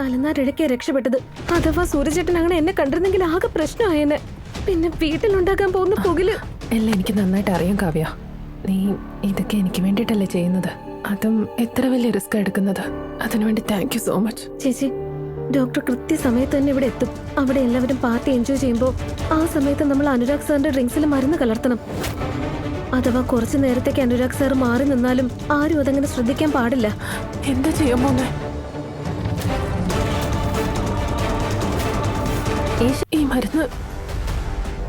തലനാരിഴയ്ക്കാ രക്ഷപ്പെട്ടത്. അഥവാ സൂര്യചേട്ടൻ അങ്ങനെ എന്നെ കണ്ടിരുന്നെങ്കിൽ ആകെ പ്രശ്നമായെന്നെ. പിന്നെ വീട്ടിലുണ്ടാക്കാൻ പോകുന്ന പുകില് എല്ലാം എനിക്ക് നന്നായിട്ട് അറിയാം കാവ്യ. നീ ഇതൊക്കെ എനിക്ക് വേണ്ടിയിട്ടല്ലേ ചെയ്യുന്നത്. അതും എത്ര വലിയ റിസ്ക് എടുക്കുന്നത്. അതിനുവേണ്ടി താങ്ക് യു സോ മച്ച്. ചേച്ചി, ഡോക്ടർ കൃത്യസമയത്ത് തന്നെ ഇവിടെ എത്തും. അവിടെ എല്ലാവരും പാർട്ടി എൻജോയ് ചെയ്യുമ്പോൾ ആ സമയത്ത് നമ്മൾ അനുരാഗ് സാറിന്റെ ഡ്രിങ്ക്സിൽ മരുന്ന് കലർത്തണം. അഥവാ കുറച്ചു നേരത്തേക്ക് അനുരാഗ് സാർ മാറി നിന്നാലും ആരും അതങ്ങനെ ശ്രദ്ധിക്കാൻ പാടില്ല. എന്താ ചെയ്യാൻ പോന്നെ? ഈ മരുന്ന്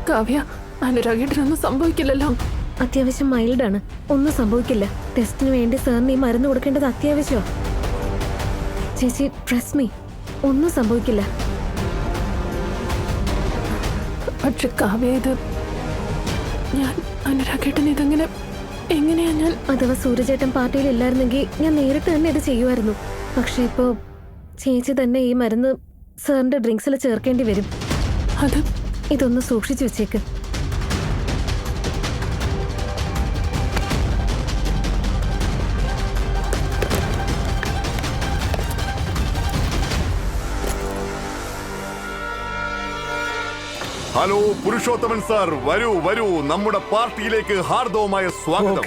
കാവ്യ, അനുരാഗേട്ടനൊന്നും സംഭവിക്കില്ലല്ലോ? അത്യാവശ്യം മൈൽഡാണ്, ഒന്നും സംഭവിക്കില്ല. ടെസ്റ്റിന് വേണ്ടി സാറിന് ഈ മരുന്ന് കൊടുക്കേണ്ടത് അത്യാവശ്യമാണ്. ചേച്ചി ട്രസ്റ്റ് മീ, ഒന്നും സംഭവിക്കില്ല. പക്ഷെ കാവ്യ, ഇത് ഞാൻ അനുരാഗേട്ടൻ ഇതെങ്ങനെ എങ്ങനെയാ ഞാൻ? അഥവാ സൂര്യചേട്ടൻ പാർട്ടിയിൽ ഇല്ലായിരുന്നെങ്കിൽ ഞാൻ നേരിട്ട് തന്നെ ഇത് ചെയ്യുമായിരുന്നു. പക്ഷെ ഇപ്പോ ചേച്ചി തന്നെ ഈ മരുന്ന് സാറിന്റെ ഡ്രിങ്ക്സിൽ ചേർക്കേണ്ടി വരും. അത് ഇതൊന്ന് സൂക്ഷിച്ചു വെച്ചേക്ക്. ഹലോ പുരുഷോത്തമൻ സാർ, വരൂ വരൂ, നമ്മുടെ പാർട്ടിയിലേക്ക് ഹാർദവമായ സ്വാഗതം.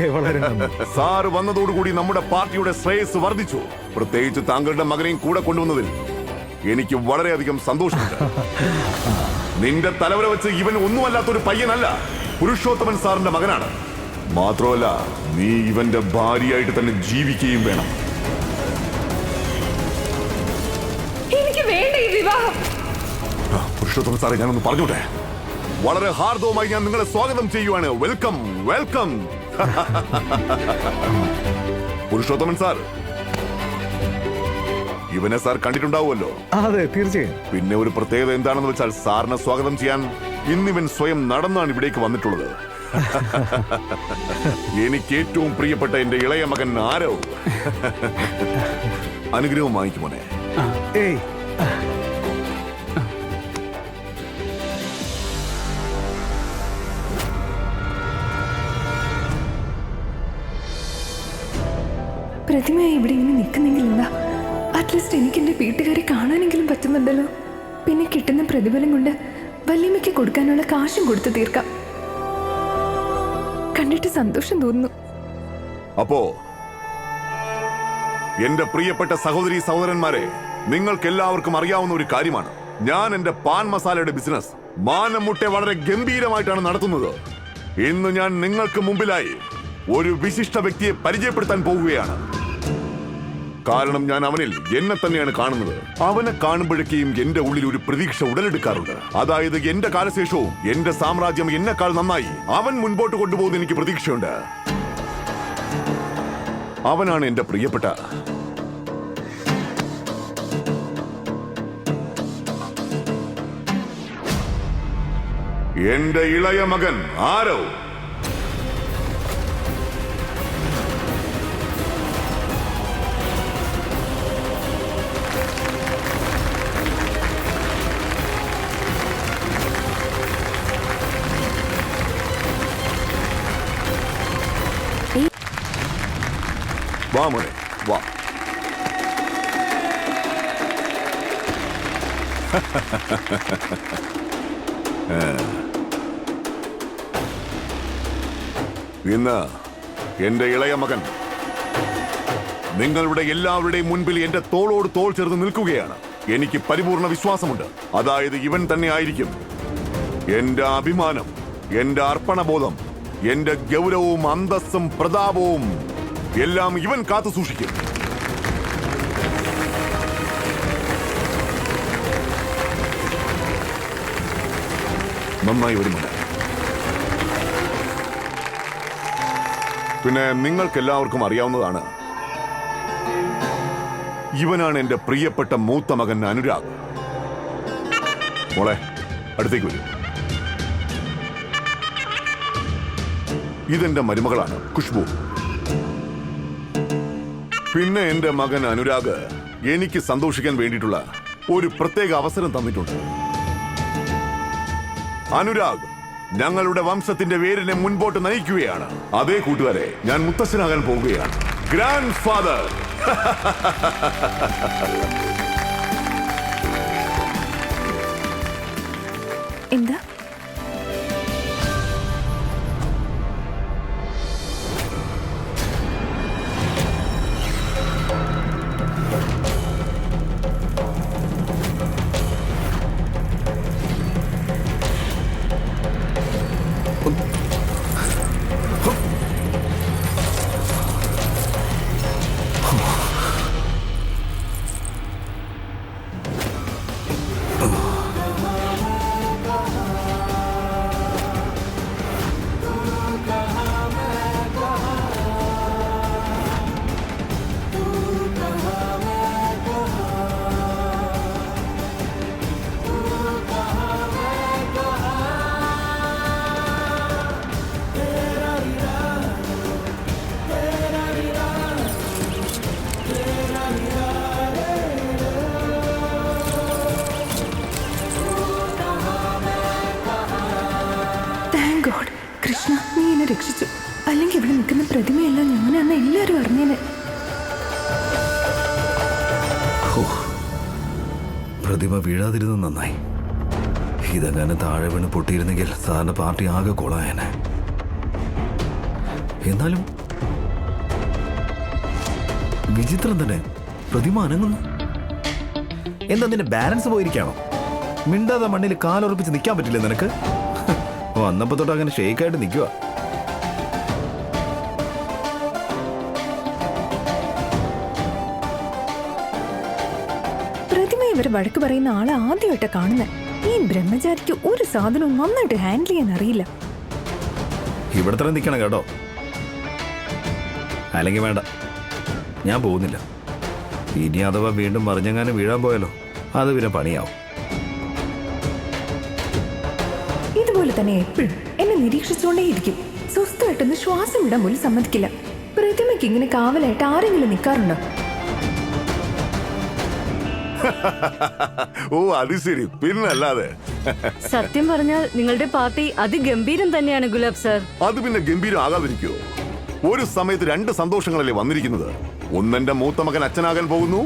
സാർ വന്നതോടുകൂടി നമ്മുടെ പാർട്ടിയുടെ ശ്രേയസ് വർദ്ധിച്ചു. പ്രത്യേകിച്ച് താങ്കളുടെ മകനെയും കൂടെ കൊണ്ടുവന്നതിൽ എനിക്ക് വളരെയധികം സന്തോഷമുണ്ട്. നിന്റെ തലവര വെച്ച് ഇവൻ ഒന്നുമല്ലാത്തൊരു പയ്യനല്ല, പുരുഷോത്തമൻ സാറിന്റെ മകനാണ്. മാത്രമല്ല, നീ ഇവന്റെ ഭാര്യയായിട്ട് തന്നെ ജീവിക്കുകയും വേണം. എനിക്ക് വേണ്ട ഈ വിവാഹം. പുരുഷോത്തമൻ സാറേ, ഞാനൊന്ന് പറഞ്ഞോട്ടെ. വളരെ ഹാർദവമായി ഞാൻ നിങ്ങളെ സ്വാഗതം ചെയ്യുവാണ്. Welcome welcome. പുരുഷോത്തമൻ സാർ, ഇവനെ സാർ കണ്ടിട്ടുണ്ടാവുമല്ലോ? അതെ, തീർച്ചയായും. പിന്നെ ഒരു പ്രത്യേകത എന്താണെന്ന് വെച്ചാൽ, സാറിനെ സ്വാഗതം ചെയ്യാൻ ഇന്നിവൻ സ്വയം നടന്നാണ് ഇവിടേക്ക് വന്നിട്ടുള്ളത്. എനിക്ക് ഏറ്റവും പ്രിയപ്പെട്ട എന്റെ ഇളയ മകൻ ആരവ്. അനുഗ്രഹം വാങ്ങിക്കുമോനെ. ഏയ്, പ്രതിമയായി ഇവിടെ ഇങ്ങനെ നിൽക്കുന്നെങ്കിൽ എന്താ? അറ്റ്ലീസ്റ്റ് എനിക്ക് എൻ്റെ വീട്ടുകാരെ കാണാനെങ്കിലും പറ്റുന്നുണ്ടല്ലോ. പിന്നെ കിട്ടുന്ന പ്രതിഫലം കൊണ്ട് വല്യമ്മയ്ക്ക് കൊടുക്കാനുള്ള കാശും കൊടുത്തു തീർക്കാം. കണ്ടിട്ട് സന്തോഷം തോന്നുന്നു. അപ്പോ എന്റെ പ്രിയപ്പെട്ട സഹോദരി സഹോദരന്മാരെ, നിങ്ങൾക്ക് എല്ലാവർക്കും അറിയാവുന്ന ഒരു കാര്യമാണ്, ഞാൻ എന്റെ പാൻ മസാലയുടെ ബിസിനസ് മാനമുട്ടെ വളരെ ഗംഭീരമായിട്ടാണ് നടത്തുന്നത്. ഇന്ന് ഞാൻ നിങ്ങൾക്ക് മുമ്പിലായി ഒരു വിശിഷ്ട വ്യക്തിയെ പരിചയപ്പെടുത്താൻ പോവുകയാണ്. കാരണം ഞാൻ അവനിൽ എന്നെ തന്നെയാണ് കാണുന്നത്. അവനെ കാണുമ്പോഴേക്കും എന്റെ ഉള്ളിൽ ഒരു പ്രതീക്ഷ ഉടലെടുക്കാറുണ്ട്. അതായത് എന്റെ കാലശേഷവും എന്റെ സാമ്രാജ്യം എന്നെക്കാൾ നന്നായി അവൻ മുൻപോട്ട് കൊണ്ടുപോകുന്ന എനിക്ക് പ്രതീക്ഷയുണ്ട്. അവനാണ് എന്റെ പ്രിയപ്പെട്ട എന്റെ ഇളയ മകൻ ആരവ്. വാ മോനെ, വാ. ഇന്ന് എന്റെ ഇളയ മകൻ നിങ്ങളുടെ എല്ലാവരുടെയും മുൻപിൽ എന്റെ തോളോട് തോൾ ചേർന്ന് നിൽക്കുകയാണ്. എനിക്ക് പരിപൂർണ വിശ്വാസമുണ്ട്. അതായത് ഇവൻ തന്നെ ആയിരിക്കും എന്റെ അഭിമാനം, എന്റെ അർപ്പണബോധം, എന്റെ ഗൗരവവും അന്തസ്സും പ്രതാപവും എല്ലാം ഇവൻ കാത്തു സൂക്ഷിക്കും. നന്നായി വരുന്നുണ്ട്. പിന്നെ നിങ്ങൾക്കെല്ലാവർക്കും അറിയാവുന്നതാണ്, ഇവനാണ് എന്റെ പ്രിയപ്പെട്ട മൂത്ത മകൻ അനുരാഗ്. മോളെ, അടുത്തേക്ക് വരൂ. ഇതെന്റെ മരുമകളാണ് ഖുഷ്ബു. പിന്നെ എന്റെ മകൻ അനുരാഗ് എനിക്ക് സന്തോഷിക്കാൻ വേണ്ടിയിട്ടുള്ള ഒരു പ്രത്യേക അവസരം തന്നിട്ടുണ്ട്. അനുരാഗ് ഞങ്ങളുടെ വംശത്തിന്റെ വേരിനെ മുൻപോട്ട് നയിക്കുകയാണ്. അതേ കൂട്ടുകാരെ, ഞാൻ മുത്തശ്ശനാകാൻ പോവുകയാണ്. Grand father. എന്താ? ഗോഡ്, കൃഷ്ണ, നീ എന്നെ രക്ഷിച്ചു. അല്ലെങ്കിൽ ഇവിടെ നിൽക്കുന്ന പ്രതിമയല്ല ഞാനാന്ന് എല്ലാവരും അറിഞ്ഞേനെ. പ്രതിമ വീഴാതിരുന്നത് നന്നായി. ഇതെങ്ങനെ താഴെ വീണ് പൊട്ടിയിരുന്നെങ്കിൽ സാറിന്റെ പാർട്ടി ആകെ കൊളായനെ. എന്നാലും വിചിത്രം തന്നെ, പ്രതിമ അനങ്ങുന്നു. എന്താ നിന്റെ ബാലൻസ് പോയിരിക്കാണോ? മിണ്ടാതെ മണ്ണിൽ കാലുറപ്പിച്ച് നിൽക്കാൻ പറ്റില്ല നിനക്ക്? വന്നപ്പോ തൊട്ട് അങ്ങനെ ഷേക്കായിട്ട് നിൽക്കുക. പ്രതിമ ഇവർ വഴക്ക് പറയുന്ന ആളെ ആദ്യമായിട്ട് കാണുന്നത്. ഈ ബ്രഹ്മചാരിക്ക് ഒരു സാധനവും നന്നായിട്ട് ഹാൻഡിൽ ചെയ്യാൻ അറിയില്ല. ഇവിടെ തന്നെ നിൽക്കണം കേട്ടോ, അല്ലെങ്കിൽ വേണ്ട, ഞാൻ പോകുന്നില്ല. ഇനി അഥവാ വീണ്ടും മറിഞ്ഞെങ്ങാനും വീഴാൻ പോയാലോ, അത് പിന്നെ പണിയാവും. ഇതുപോലെ തന്നെ എപ്പോഴും എന്നെ നിരീക്ഷിച്ചുകൊണ്ടേയിരിക്കും. സ്വസ്ഥമായിട്ടൊന്ന് ശ്വാസം വിടാൻ പോലും സമ്മതിക്കില്ല. പ്രതിമയ്ക്ക് ഇങ്ങനെ കാവലായിട്ട് ആരെങ്കിലും നിൽക്കാറുണ്ടോ? ഓ അത് ശരി, പിന്നല്ലാതെ. സത്യം പറഞ്ഞാൽ നിങ്ങളുടെ പാർട്ടി അതിഗംഭീരം തന്നെയാണ് ഗുലാബ് സർ. അത് പിന്നെ ഗംഭീരം ആകാതിരിക്കോ? ഒരു സമയത്ത് രണ്ട് സന്തോഷങ്ങളല്ലേ വന്നിരിക്കുന്നത്. ഒന്നെന്റെ മൂത്ത മകൻ അച്ഛനാകാൻ പോകുന്നു,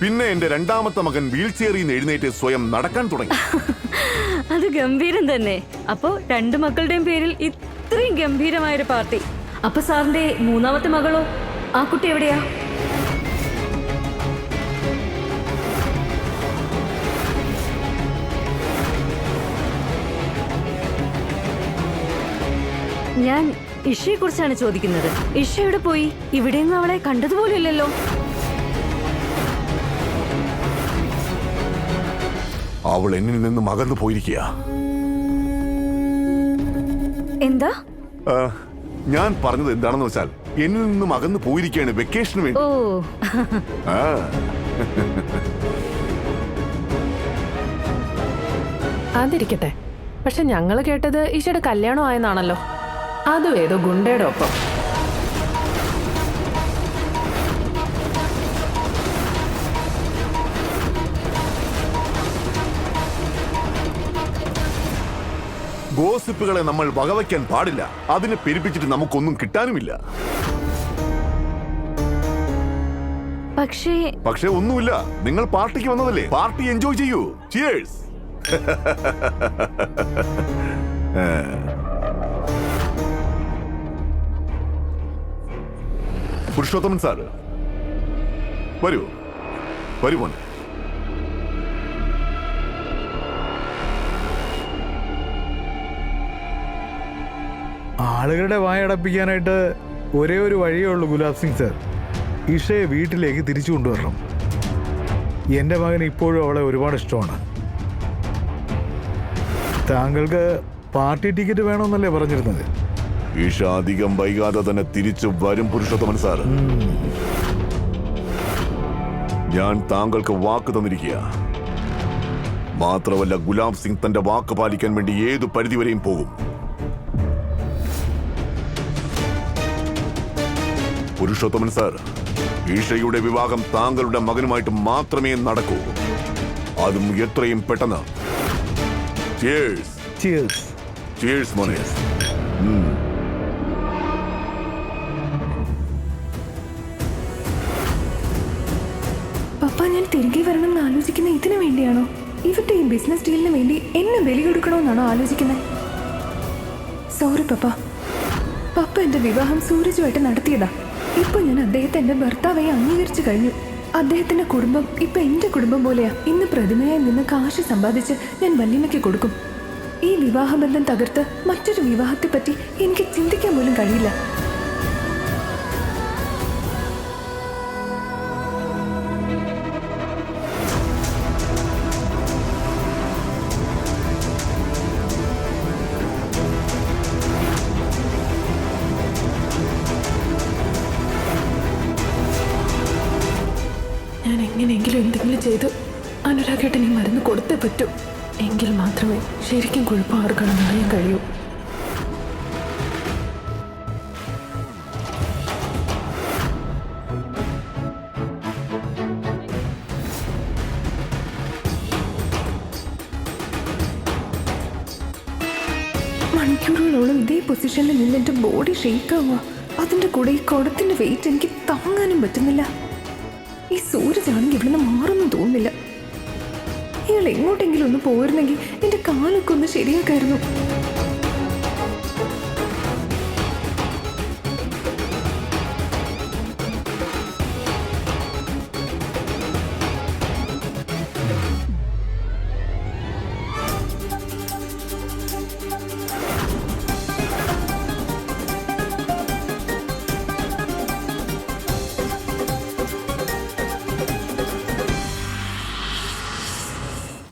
പിന്നെ എന്റെ രണ്ടാമത്തെ മകൻ വീൽ ചെയറിൽ നിന്ന് എഴുന്നേറ്റ് സ്വയം നടക്കാൻ തുടങ്ങി. അത് ഗംഭീരം തന്നെ. അപ്പോ രണ്ടു മക്കളുടെയും പേരിൽ ഇത്രയും ഗംഭീരമായൊരു പാർട്ടി. അപ്പൊ സാറിന്റെ മൂന്നാമത്തെ മകളോ? ആ കുട്ടി എവിടെയാ? ഞാൻ ഇഷയെ കുറിച്ചാണ് ചോദിക്കുന്നത്. ഇഷ എവിടെ പോയി? ഇവിടെയൊന്നും അവളെ കണ്ടതുപോലില്ലല്ലോ. അവൾ എന്നിൽ നിന്നും അകന്നു പോയിരിക്കുക. എന്താ? ഞാൻ പറഞ്ഞത് എന്താണെന്ന് വെച്ചാൽ, എന്നിൽ നിന്നും അകന്നു പോയിരിക്കുകയാണ് വെക്കേഷന് വേണ്ടി. ഓ, ആ. അതിരിക്കട്ടെ, പക്ഷെ ഞങ്ങൾ കേട്ടത് ഈശയുടെ കല്യാണം ആയെന്നാണല്ലോ. അതും ഏതോ ഗുണ്ടയുടെ ഒപ്പം. ഗോസിപ്പുകളെ നമ്മൾ വകവയ്ക്കാൻ പാടില്ല. അതിനെ പെരുപ്പിച്ചിട്ട് നമുക്കൊന്നും കിട്ടാനുമില്ല. പക്ഷേ ഒന്നുമില്ല. നിങ്ങൾ പാർട്ടിക്ക് വന്നതല്ലേ, പാർട്ടി എൻജോയ് ചെയ്യൂ. ചിയേഴ്സ്. പുരുഷോത്തമൻ സാർ, വരൂ വരൂ മോനെ. ആളുകളുടെ വായടപ്പിക്കാനായിട്ട് ഒരേ ഒരു വഴിയേ ഉള്ളൂ ഗുലാബ് സിംഗ് സർ. ഇഷയെ വീട്ടിലേക്ക് തിരിച്ചു കൊണ്ടുവരണം. എൻ്റെ മകന് ഇപ്പോഴും അവളെ ഒരുപാട് ഇഷ്ടമാണ്. താങ്കൾക്ക് പാർട്ടി ടിക്കറ്റ് വേണമെന്നല്ലേ പറഞ്ഞിരുന്നത്? ഈഷ അധികം വൈകാതെ തന്നെ തിരിച്ചു വരും പുരുഷോത്തമൻ സാർ. ഞാൻ താങ്കൾക്ക് വാക്ക് തന്നിരിക്കുക. മാത്രമല്ല, ഗുലാബ് സിംഗ് തന്റെ വാക്ക് പാലിക്കാൻ വേണ്ടി ഏതു പരിധിവരെയും പോകും. പുരുഷോത്തമൻ സാർ, ഈഷയുടെ വിവാഹം താങ്കളുടെ മകനുമായിട്ട് മാത്രമേ നടക്കൂ. അതും എത്രയും പെട്ടെന്ന്. Cheers. Cheers. Cheers, മോനെ. പപ്പ, ഞാൻ തിരികെ വരണം എന്ന് ആലോചിക്കുന്ന ഇതിനു വേണ്ടിയാണോ? ഇവരുടെ ഈ ബിസിനസ് ഡീലിന് വേണ്ടി എന്നെ ബലി കൊടുക്കണമെന്നാണോ ആലോചിക്കുന്നത്? സോറി പപ്പ. പപ്പ എന്റെ വിവാഹം സൂരജുമായിട്ട് നടത്തിയതാ. ഇപ്പൊ ഞാൻ അദ്ദേഹത്തെ എന്റെ ഭർത്താവായി അംഗീകരിച്ചു കഴിഞ്ഞു. അദ്ദേഹത്തിന്റെ കുടുംബം ഇപ്പൊ എന്റെ കുടുംബം പോലെയാ. ഇന്ന് പ്രതിമയിൽ നിന്ന് കാശ് സമ്പാദിച്ച് ഞാൻ വല്യമ്മയ്ക്ക് കൊടുക്കും. ഈ വിവാഹബന്ധം തകർത്ത് മറ്റൊരു വിവാഹത്തെ പറ്റി എനിക്ക് ചിന്തിക്കാൻ പോലും കഴിയില്ല. ഞാൻ എങ്ങനെയെങ്കിലും എന്തെങ്കിലും ചെയ്ത് അനുരാഗേട്ടൻ ഈ മരുന്ന് കൊടുത്തേ പറ്റൂ. എങ്കിൽ മാത്രമേ ശരിക്കും കുഴപ്പം ആർക്കാണെന്ന് അറിയാൻ കഴിയൂ. മണിക്കൂറുകളോളം ഇതേ പൊസിഷനിൽ നിന്ന് എന്റെ ബോഡി ഷെയ്ക്ക് ആവുക. അതിന്റെ കൂടെ ഈ കുടത്തിന്റെ വെയിറ്റ് എനിക്ക് താങ്ങാനും പറ്റുന്നില്ല. ഈ സൂരജാണെങ്കിൽ ഇവിടുന്ന് മാറൊന്നും തോന്നുന്നില്ല. ഇയാൾ എങ്ങോട്ടെങ്കിലും ഒന്ന് പോയിരുന്നെങ്കിൽ എന്റെ കാലൊക്കെ ഒന്ന് ശരിയാക്കായിരുന്നു.